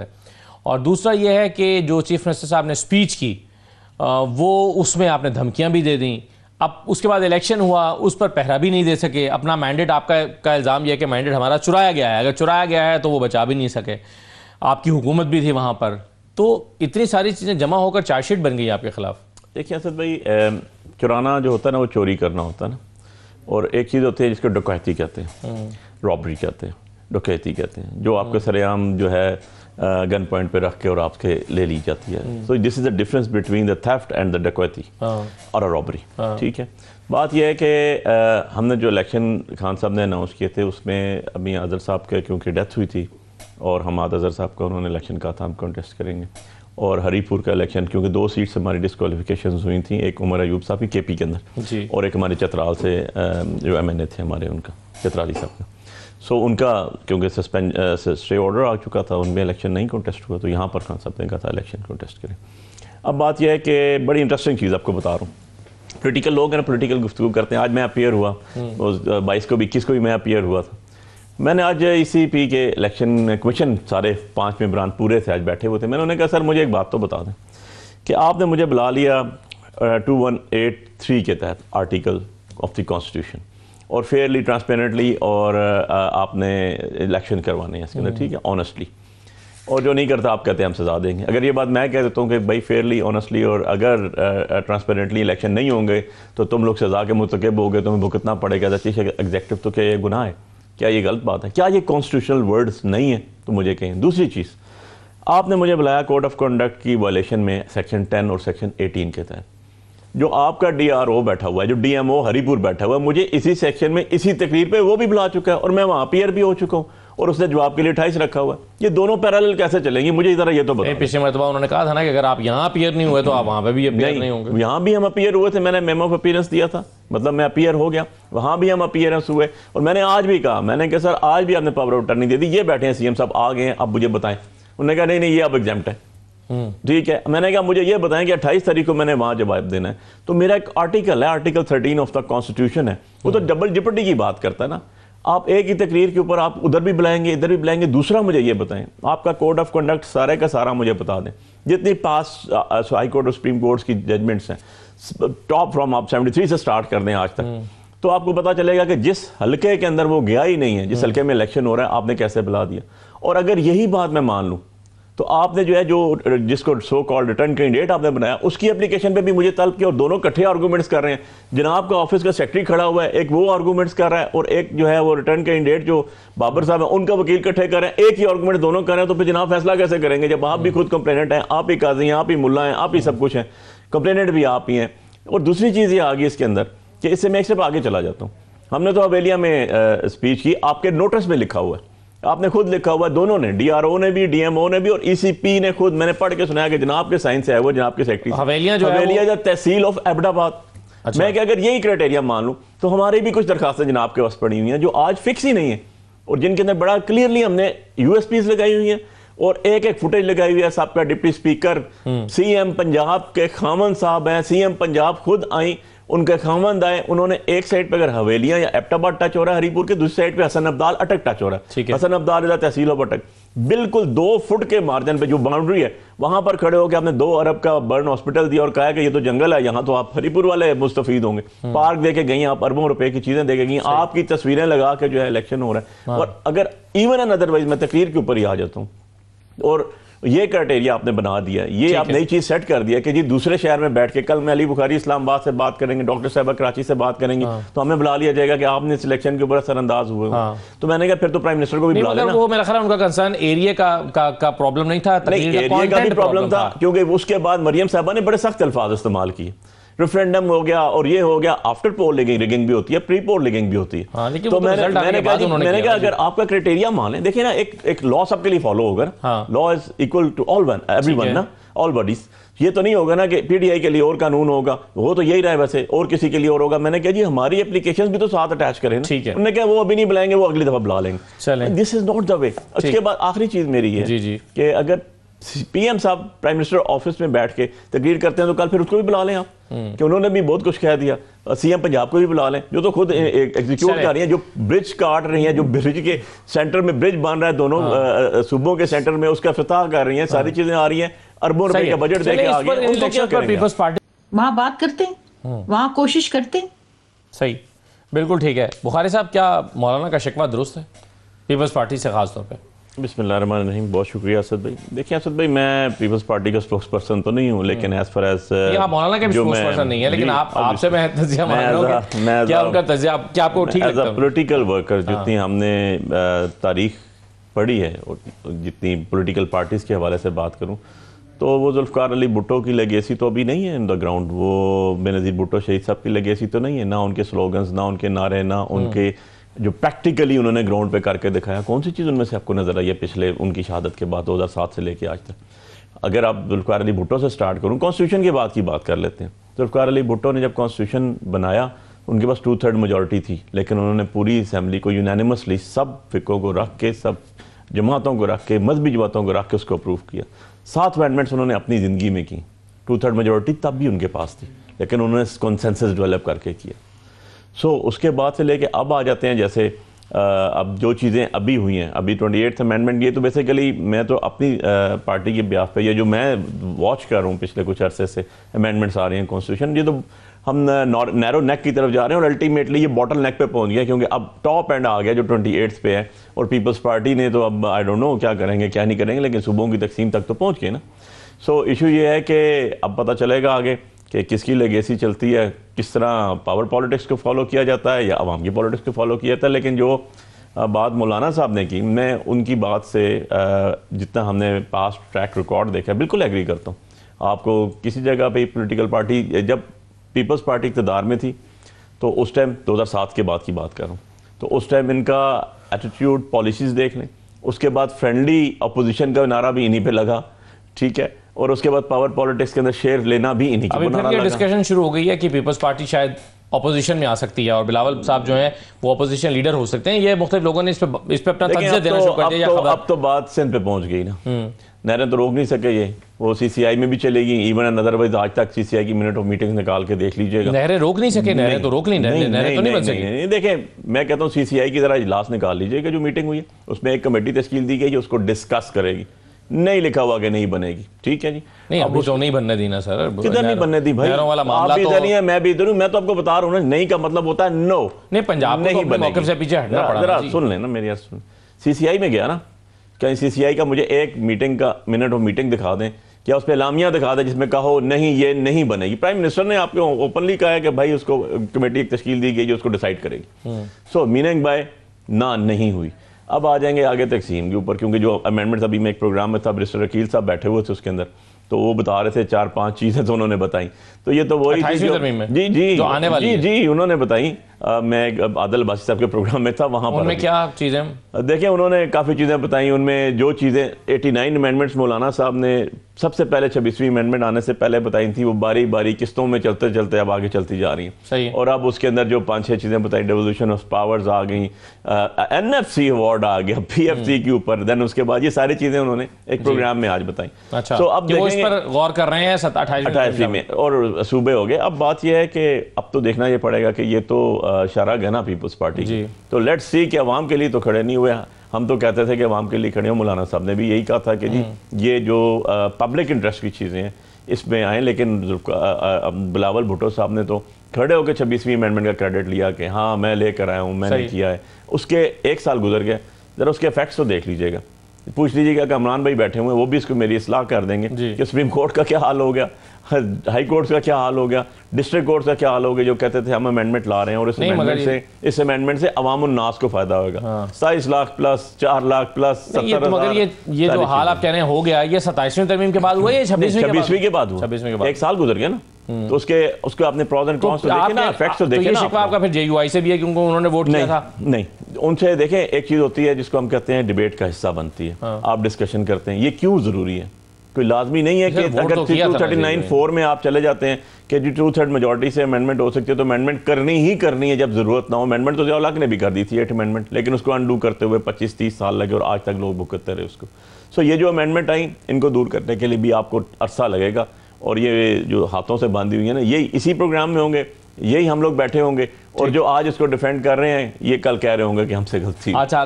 ہے. اور دوسرا یہ ہے کہ جو چیف منسٹر صاحب نے سپیچ کی وہ اس میں آپ نے دھمکیاں بھی دے دیں. اب اس کے بعد الیکشن ہوا, اس پر پہرا بھی نہیں دے سکے. اپنا مینڈیٹ آپ کا الزام یہ ہے کہ مینڈیٹ ہمارا چرایا گیا ہے. اگر چرایا گیا ہے تو وہ بچا بھی نہیں سکے. آپ کی حکومت بھی تھی وہاں پر, تو اتنی ساری چیزیں جمع ہو کر چارج شیٹ بن گئی آپ کے خلاف. دیکھیں اسد بھائی, چرانا جو ہوتا ہے نا وہ چوری کرنا ہوتا ہے نا, اور ایک چیز ہوتی ہے جس کو ڈکیتی کہتے ہیں, رابری کہتے ہیں, ڈکیتی کہتے ہیں, جو آپ کے سر عام جو ہے گن پوائنٹ پہ رکھ کے اور آپ کے لے لی جاتی ہے. So this is the difference between the theft and the ڈکیتی اور رابری. ٹھیک ہے, بات یہ ہے کہ ہم نے جو الیکشن خان صاحب نے اناؤنس کیے تھے اس میں ابھی اظہر صاحب کے کیونکہ ڈیتھ ہوئی تھی اور حماد اظہر صاحب کا انہوں نے الیکشن کہا تھا ہم کنٹیسٹ کریں گے, اور ہری پور کا الیکشن کیونکہ 2 سیٹس ہماری ڈسکوالیفیکیشنز ہوئی تھیں, ایک عمر ایوب صاحب کی کے پی کے اندر اور ایک ہمارے چترال سے جو ایم این اے تھے ہمارے, ان کا چترالی صاحب کا. سو ان کا کیونکہ اسٹے آرڈر آ چکا تھا, ان میں الیکشن نہیں کنٹیسٹ ہوا, تو یہاں پر خان صاحب نے کہا تھا الیکشن کنٹیسٹ کریں. اب بات یہ ہے کہ بڑی انٹرسٹنگ چیز آپ کو بتا رہا ہوں, پولیٹیکل لوگ ہیں نا پولیٹیکل گفتگو کرتے ہیں. آج میں اپیئر ہوا, 22 کو بھی 21 کو بھی میں اپیئر ہوا تھا. میں نے آج ای سی پی کے الیکشن کمیشن سارے 5 ممبران پورے تھے, آج بیٹھے ہوئے تھے. میں نے انہیں کہا سر مجھے ایک بات تو بتا دیں کہ آپ نے مجھے بلا لیا 2183 کے تحت آرٹیکل آف دی کانسٹیٹیوشن, اور فیئرلی ٹرانسپیرنٹلی, اور آپ نے الیکشن کروانے ہیں اس کے اندر, ٹھیک ہے, آنیسٹلی, اور جو نہیں کرتا آپ کہتے ہیں ہم سزا دیں گے. اگر یہ بات میں کہہ دیتا ہوں کہ بھائی فیئرلی, آنیسٹلی اور اگر ٹرانسپیرنٹلی الیکشن نہیں ہوں گے تو تم لوگ سزا کے مرتکب ہو گے, تمہیں بھگتنا پڑے گا چیف ایگزیکٹو, تو کیا یہ گناہ ہے؟ کیا یہ غلط بات ہے؟ کیا یہ کانسٹیٹیوشنل ورڈز نہیں ہیں؟ تو مجھے کہیں. دوسری چیز, آپ نے مجھے بلایا کوڈ آف کنڈکٹ کی وائلیشن میں سیکشن 10 اور سیکشن 18 کے تحت. جو آپ کا ڈی آر او بیٹھا ہوا ہے, جو ڈی ایم او ہری پور بیٹھا ہوا ہے, مجھے اسی سیکشن میں اسی تقریر پہ وہ بھی بلا چکا ہے, اور میں وہاں اپیئر بھی ہو چکا ہوں, اور اس نے جواب کے لیے 28 رکھا ہوا ہے. یہ دونوں پیرالل کیسے چلیں گی؟ مجھے ذرا یہ تو بتائیں. پچھلے مرتبہ انہوں نے کہا تھا نا کہ اگر آپ یہاں اپیئر نہیں ہوئے تو آپ وہاں پہ بھی اپیئر نہیں ہوں گے. یہاں بھی ہم اپیئر ہوئے تھے, میں نے میمو آف اپیئرنس دیا تھا, مطلب میں اپیئر ہو گیا. وہاں بھی ہم اپیئرنس ہوئے, اور میں نے آج بھی کہا, میں نے کہا سر آج بھی آپ نے پاور آف اٹرنی دے دی, یہ بیٹھے ہیں سی ایم صاحب آ گئے ہیں, اب مجھے بتائیں. انہوں نے کہا نہیں یہ اب ایگزیمپٹ ہے. ٹھیک ہے, میں نے کہا مجھے یہ بتائیں کہ 28 تاریخ کو میں نے وہاں جواب دینا ہے. تو میرا ایک آرٹیکل ہے, آرٹیکل 13 آف دا کانسٹیٹیوشن ہے, وہ تو ڈبل جپٹی کی بات کرتا ہے نا. آپ ایک ہی تقریر کے اوپر آپ ادھر بھی بلائیں گے ادھر بھی بلائیں گے. دوسرا مجھے یہ بتائیں, آپ کا کوڈ آف کنڈکٹ سارے کا سارا مجھے بتا دیں, جتنی پاس ہائی کورٹ اور سپریم کورٹس کی ججمنٹس ہیں, ٹاپ فرام آپ 73 سے سٹارٹ کر دیں آج تک, تو آپ کو پتا چلے گا کہ جس حلقے کے اندر وہ گیا ہی نہیں ہے, جس حلقے میں الیکشن ہو رہا ہے, آپ نے کیسے بلا دیا. اور اگر یہی بات میں مان لوں تو آپ نے جو ہے جو جس کو سو کال ریٹرن کینڈیڈیٹ آپ نے بنایا, اس کی اپلیکیشن پہ بھی مجھے طلب کیا, اور دونوں کٹھے آرگومنٹس کر رہے ہیں. جناب کا آفس کا سیکرٹری کھڑا ہوا ہے, ایک وہ آرگومنٹس کر رہا ہے, اور ایک جو ہے وہ ریٹرن کینڈیڈیٹ جو بابر صاحب ہیں ان کا وکیل کٹھے کر رہے ہیں, ایک ہی آرگومنٹ دونوں کر رہے ہیں. تو پھر جناب فیصلہ کیسے کریں گے جب آپ بھی خود کمپلیننٹ ہیں, آپ ہی قاضی ہیں, آپ ہی ملا ہیں, آپ ہی سب کچھ ہیں, کمپلیننٹ بھی آپ ہی ہیں. اور دوسری چیز یہ آ گئی اس کے اندر کہ اس سے میں ایک اسٹیپ آگے چلا جاتا ہوں. ہم نے تو حویلیہ میں اسپیچ کی, آپ کے نوٹس میں لکھا ہوا ہے, آپ نے خود لکھا ہوا ہے, دونوں نے, ڈی آر او نے بھی, ڈی ایم او نے بھی, اور ای سی پی نے خود, میں نے پڑھ کے سنایا کہ جناب کے سائن سے ہے وہ, جناب کے سیکرٹری حویلیہ جو تحصیل آف ایبٹ آباد. میں کہ اگر یہی کرائٹیریا مان لوں تو ہماری بھی کچھ درخواستیں جناب کے پاس پڑی ہوئی ہیں جو آج فکس ہی نہیں ہیں, اور جن کے اندر بڑا کلیئرلی ہم نے یو ایس پیز لگائی ہوئی ہیں, اور ایک فوٹیج لگائی ہوئی ہے. صاحب کا ڈپٹی اسپیکر سی ایم پنجاب کے خامن صاحب ہیں, سی ایم پنجاب خود آئیں, ان کے خامند آئے, انہوں نے ایک سائڈ پہ اگر حویلیاں یا ایبٹ آباد ٹچ ہو رہا ہے ہری پور کے, دوسری سائڈ پہ حسن ابدال اٹک ٹچ ہو رہا ہے. حسن ابدال ادھر تحصیل آف اٹک, بالکل 2 فٹ کے مارجن پہ جو باؤنڈری ہے وہاں پر کھڑے ہو کے آپ نے 2 ارب کا برن ہاسپٹل دیا, اور کہا کہ یہ تو جنگل ہے, یہاں تو آپ ہری پور والے مستفید ہوں گے. پارک دے کے گئی, آپ اربوں روپے کی چیزیں دے کے گئی, آپ کی تصویریں لگا کے جو ہے الیکشن ہو رہا ہے. اور اگر ایون این ادروائز میں تقریر کے اوپر ہی آ جاتا ہوں, اور یہ کرائٹیریا آپ نے بنا دیا, یہ آپ نئی چیز سیٹ کر دیا کہ جی دوسرے شہر میں بیٹھ کے, کل میں علی بخاری اسلام آباد سے بات کریں گے, ڈاکٹر صاحبہ کراچی سے بات کریں گے, تو ہمیں بلا لیا جائے گا کہ آپ نے سلیکشن کے اوپر اثر انداز ہوئے. تو میں نے کہا پھر تو پرائم منسٹر کو بھی بلا لینا. وہ میرا خیال ان کا کنسرن ایریا کا پرابلم نہیں تھا, ایریا کا بھی پرابلم تھا, کیونکہ اس کے بعد مریم صاحبہ نے بڑے سخت الفاظ استعمال کیے. ریفرینڈم ہو گیا اور یہ ہو گیا, آفٹر پول ریگنگ بھی ہوتی ہے, پری پول ریگنگ بھی ہوتی ہے. تو میں نے کہا اگر آپ کا کرائٹیریا مانیں, دیکھیں نا ایک لا سب کے لیے فالو ہوگا نا, law is equal to all one, every one نا, آل باڈیز. یہ تو نہیں ہوگا نا کہ پی ٹی آئی کے لیے اور قانون ہوگا, وہ تو یہی رہا ہے ویسے, اور کسی کے لیے اور ہوگا. میں نے کہا جی ہماری اپلیکیشنز بھی تو ساتھ اٹیچ کریں نا. انہوں نے کہا وہ ابھی نہیں بلائیں گے, وہ اگلی دفعہ بلا لیں گے. دس از ناٹ دا وے. اس کے بعد آخری چیز میری ہے کہ اگر پی ایم صاحب پرائم منسٹر آفس میں بیٹھ کے تقریر کرتے ہیں تو کل پھر اس کو بھی بلا لیں آپ کہ انہوں نے بھی بہت کچھ کہہ دیا. سی ایم پنجاب کو بھی بلا لیں جو تو خود ایگزیکیوٹ کر رہی ہیں, جو برج کاٹ رہی ہیں, جو برج کے سینٹر میں برج بن رہا ہے دونوں صوبوں کے سینٹر میں, اس کا افتتاح کر رہی ہیں, ساری چیزیں آ رہی ہیں, اربوں روپے کا بجٹ دے کے آ گئے. وہاں بات کرتے ہیں, وہاں کوشش کرتے ہیں. صحیح, بالکل ٹھیک ہے. بخاری صاحب کیا مولانا کا شکوہ درست ہے پیپلز پارٹی سے خاص طور پہ؟ بسم اللہ الرحمن الرحیم. بہت شکریہ اسد بھائی. دیکھیں اسد بھائی, میں پیپلز پارٹی کا سپوکس پرسن تو نہیں ہوں, لیکن ایز فار ایز آپ مولانا کے بھی سپوکس پرسن نہیں ہے, لیکن آپ سے میں تجزیہ مانگ رہا ہوں, کیا ان کا تجزیہ کیا آپ کو ٹھیک لگتا ہے؟ ایز اے پولیٹیکل ورکر جتنی ہم نے تاریخ پڑھی ہے, جتنی پولیٹیکل پارٹیز کے حوالے سے بات کروں تو وہ ذوالفقار علی بھٹو کی لیگیسی تو ابھی نہیں ہے ان دا گراؤنڈ. وہ بے نظیر بھٹو شہید صاحب کی لیگیسی تو نہیں ہے, نہ ان کے سلوگنز, نہ ان کے نعرے, نہ ان کے جو پریکٹیکلی انہوں نے گراؤنڈ پہ کر کے دکھایا. کون سی چیز ان میں سے آپ کو نظر آئی ہے پچھلے ان کی شہادت کے بعد 2007 سے لے کے آج تک؟ اگر آپ ذوالفقار علی بھٹو سے سٹارٹ کروں, کانسٹیٹیوشن کے بعد کی بات کر لیتے ہیں. ذوالفقار علی بھٹو نے جب کانسٹیٹیوشن بنایا ان کے پاس 2/3 میجورٹی تھی, لیکن انہوں نے پوری اسمبلی کو یونینیمسلی سب فقوں کو رکھ کے, سب جماعتوں کو رکھ کے, مذہبی جماعتوں کو رکھ کے اس کو اپروو کیا. 7 امینڈمنٹس انہوں نے اپنی زندگی میں کی. 2/3 میجورٹی تب بھی ان کے پاس تھی, لیکن انہوں نے کنسنسس ڈیولپ کر کے کیا. اس کے بعد سے لے کے اب آ جاتے ہیں, جیسے اب جو چیزیں ابھی ہوئی ہیں, ابھی 28th امینڈمنٹ, یہ تو بیسیکلی میں تو اپنی پارٹی کے بیاف پہ, یہ جو میں واچ کر رہا ہوں پچھلے کچھ عرصے سے امینڈمنٹس آ رہی ہیں کانسٹیٹیوشن, یہ تو ہم نیرو نیک کی طرف جا رہے ہیں اور الٹیمیٹلی یہ باٹل نیک پہ پہنچ گیا, کیونکہ اب ٹاپ اینڈ آ گیا جو 28th پہ ہے, اور پیپلز پارٹی نے تو اب آئی ڈونٹ نو کیا کریں گے کیا نہیں کریں گے, لیکن صوبوں کی تقسیم تک تو پہنچ گئے نا. ایشو یہ ہے کہ اب پتہ چلے گا آگے کہ کس کی لیگیسی چلتی ہے, کس طرح پاور پالیٹکس کو فالو کیا جاتا ہے یا عوام کی پالیٹکس کو فالو کیا جاتا ہے. لیکن جو بات مولانا صاحب نے کی, میں ان کی بات سے جتنا ہم نے پاسٹ ٹریک ریکارڈ دیکھا ہے بالکل ایگری کرتا ہوں. آپ کو کسی جگہ پہ پولیٹیکل پارٹی, جب پیپلز پارٹی اقتدار میں تھی تو اس ٹائم 2007 کے بعد کی بات کر رہا ہوں, تو اس ٹائم ان کا ایٹیٹیوڈ, پالیسیز دیکھ لیں. اس کے بعد فرینڈلی اپوزیشن کا نعرہ بھی انہی پہ لگا, ٹھیک ہے, اور اس کے بعد پاور پالیٹکس کے اندر شیئر لینا بھی انہی ابھی پھر یہ ڈسکشن شروع ہو گئی ہے کہ پیپلز پارٹی شاید اپوزیشن میں آ سکتی ہے اور بلاول صاحب جو ہیں وہ اپوزیشن لیڈر ہو سکتے ہیں. یہ مختلف لوگوں نے اس پہ اپنا تجزیہ دینا شروع کر دیا. اب تو بات سندھ پہ پہنچ گئی نا, نہریں تو روک نہیں سکے, یہ وہ سی سی آئی میں بھی چلے گی. ایون ادروائز آج تک سی سی آئی کی منٹ آف میٹنگ نکال کے دیکھ لیجیے گا. نہریں روک نہیں سکے, نہریں تو روک لیں, نہریں تو نہیں بن سکی. دیکھیں میں کہتا ہوں سی سی آئی کی ذرا اجلاس نکال لیجیے گا جو میٹنگ ہوئی ہے, اس میں ایک کمیٹی تشکیل دی گئی جو اس کو ڈسکس کرے گی. نہیں لکھا ہوا کہ نہیں بنے گی, ٹھیک ہے جی, نہیں ابھی تو نہیں بننے دینا سر. کدھر نہیں بننے دی بھائی, آپ بھی ادھر نہیں ہے میں بھی ادھر ہوں. میں تو آپ کو بتا رہا ہوں نا, نہیں کا مطلب ہوتا ہے نو. نہیں, پنجاب کو اپنے موقف سے پیچھے ہٹنا پڑا. ذرا سن لیں نا میری بات سن. سی سی آئی میں گیا نا, کہیں سی سی آئی کا مجھے ایک میٹنگ کا منٹ آف میٹنگ دکھا دیں, کیا اس پہ اعلامیہ دکھا دیں جس میں کہو نہیں یہ نہیں بنے گی. پرائم منسٹر نے آپ کو اوپنلی کہا ہے کہ بھائی اس کو کمیٹی ایک تشکیل دی گئی جو اس کو ڈیسائیڈ کرے گی. سو میننگ بائی نہ نہیں ہوئی. اب آ جائیں گے آگے تقسیم کے اوپر, کیونکہ جو امینڈمنٹس ابھی میں ایک پروگرام میں تھا, برسٹر وکیل صاحب بیٹھے ہوئے تھے اس کے اندر, تو وہ بتا رہے تھے 4-5 چیزیں تو انہوں نے بتائیں. تو یہ تو وہی جی انہوں نے بتائیں. میں عادل عباسی صاحب کے پروگرام میں تھا, وہاں پر ان میں کیا چیزیں دیکھیں انہوں نے کافی چیزیں بتائیں. ان میں جو چیزیں 89 امینڈمنٹس مولانا صاحب نے سب سے پہلے 26ویں امینڈمنٹ آنے سے پہلے بتائی تھی, وہ باری باری قسطوں میں چلتے چلتے اب آگے چلتی جا رہی ہیں. اور اب اس کے اندر جو 5-6 چیزیں بتائیں, ڈیولیوشن آف پاورز آ گئیں, این ایف سی ایوارڈ آ گیا پی ایف سی کے اوپر, دین اس کے بعد یہ ساری چیزیں انہوں نے ایک پروگرام میں آج بتائیں. تو اب اس پر غور کر رہے ہیں 28ویں میں, اور صوبے ہو گئے. اب بات یہ ہے کہ اب تو دیکھنا یہ پڑے گا کہ یہ تو شرح ہے نا پیپلز پارٹی کی, تو لیٹس سی کہ عوام کے لیے تو کھڑے نہیں ہوئے. ہم تو کہتے تھے کہ عوام کے لیے کھڑے ہوں, مولانا صاحب نے بھی یہی کہا تھا کہ جی یہ جو پبلک انٹرسٹ کی چیزیں ہیں اس میں آئیں, لیکن بلاول بھٹو صاحب نے تو کھڑے ہو کے 26ویں امینڈمنٹ کا کریڈٹ لیا کہ ہاں میں لے کر آیا ہوں, میں نے کیا ہے. اس کے 1 سال گزر گئے, ذرا اس کے ایفیکٹس تو دیکھ لیجیے گا. پوچھ لیجیے گا کہ عمران بھائی بیٹھے ہوئے, وہ بھی اس کو میری اصلاح کر دیں گے کہ سپریم کورٹ کا کیا حال ہو گیا, ہائی کورٹس کا کیا حال ہو گیا, ڈسٹرکٹ کورٹس کا کیا حال ہو گیا, جو کہتے تھے ہم امینڈمنٹ لا رہے ہیں اور اس امینڈمنٹ سے عوام الناس کو فائدہ ہوگا. 27 لاکھ پلس 4 لاکھ پلس 70,000. مگر یہ جو حال آپ کہہ رہے ہیں ہو گیا, یہ 27ویں ترمیم کے بعد ہوا یا 26ویں کے بعد ہوا؟ 1 سال گزر گیا نا, تو اس کو اپنے پروز اینڈ کونس تو دیکھیں نا, ایفیکٹس تو دیکھیں نا. یہ شکوہ آپ کا پھر جے یو آئی سے بھی ہے کیونکہ انہوں نے ووٹ کیا تھا. نہیں, ان سے دیکھیں ایک چیز ہوتی ہے جس کو ہم کہتے ہیں ڈیبیٹ کا حصہ بنتی ہے, آپ ڈسکشن کرتے ہیں, یہ کیوں ضروری ہے. کوئی لازمی نہیں ہے کہ ووٹ اگر تو کیا تھا 239(4) میں آپ چلے جاتے ہیں کہ جی 2/3 میجورٹی سے امینڈمنٹ ہو سکتی ہے تو امینڈمنٹ کرنی ہی کرنی ہے جب ضرورت نہ ہو. امینڈمنٹ تو ضیاء الحق نے بھی کر دی تھی 8 امینڈمنٹ, لیکن اس کو انڈو کرتے ہوئے 25-30 سال لگے اور آج تک لوگ بھگتتے رہے اس کو. سو یہ جو امینڈمنٹ آئیں ان کو دور کرنے کے لیے بھی آپ کو عرصہ لگے گا, اور یہ جو ہاتھوں سے باندھی ہوئی ہیں نا یہی اسی پروگرام میں ہوں گے, یہی ہم لوگ بیٹھے ہوں گے, اور جو آج اس کو ڈیفینڈ کر رہے ہیں یہ کل کہہ رہے ہوں گے کہ ہم سے غلطی. اچھا.